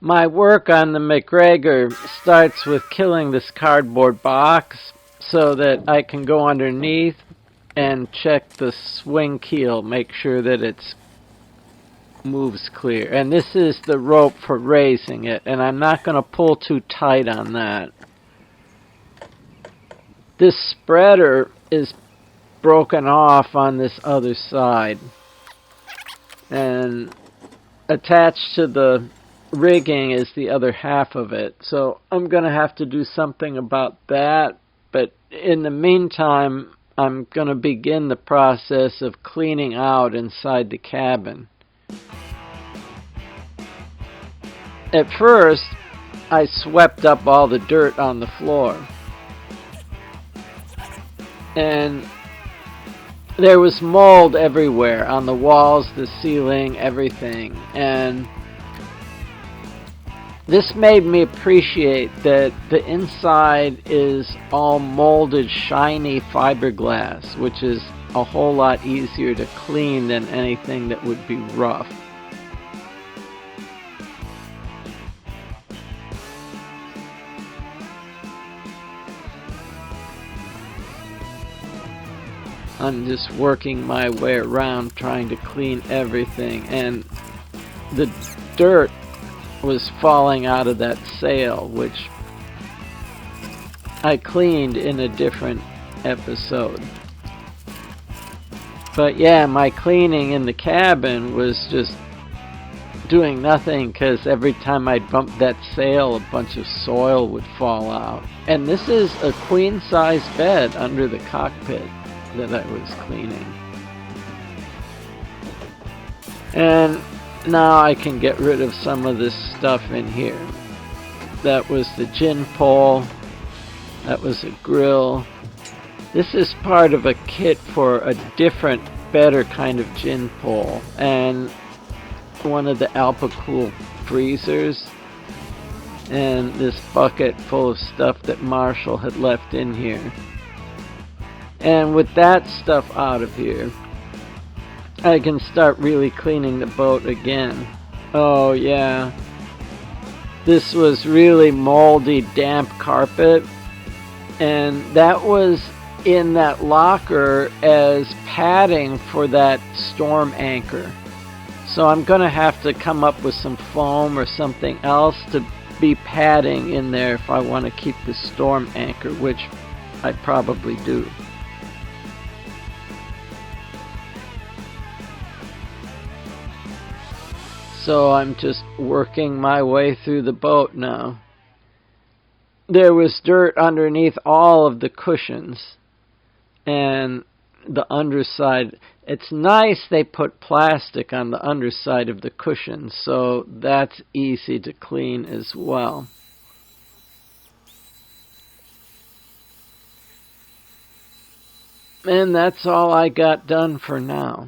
My work on the MacGregor starts with killing this cardboard box so that I can go underneath and check the swing keel, make sure that it moves clear. And this is the rope for raising it, and I'm not going to pull too tight on that. This spreader is broken off on this other side, and attached to the rigging is the other half of it. So I'm going to have to do something about that, but in the meantime I'm going to begin the process of cleaning out inside the cabin. At first I swept up all the dirt on the floor, and there was mold everywhere, on the walls, the ceiling, everything. And this made me appreciate that the inside is all molded, shiny fiberglass, which is a whole lot easier to clean than anything that would be rough. I'm just working my way around trying to clean everything, and the dirt was falling out of that sail, which I cleaned in a different episode. But yeah, my cleaning in the cabin was just doing nothing, because every time I'd bump that sail, a bunch of soil would fall out. And this is a queen-size bed under the cockpit that I was cleaning. And now I can get rid of some of this stuff in here. That was the gin pole. That was a grill. This is part of a kit for a different, better kind of gin pole. And one of the Alpacool freezers. And this bucket full of stuff that Marshall had left in here. And with that stuff out of here, I can start really cleaning the boat again. Oh yeah, this was really moldy, damp carpet, and that was in that locker as padding for that storm anchor. So I'm gonna have to come up with some foam or something else to be padding in there if I want to keep the storm anchor, which I probably do. So I'm just working my way through the boat now. There was dirt underneath all of the cushions and the underside. It's nice they put plastic on the underside of the cushions, so that's easy to clean as well. And that's all I got done for now.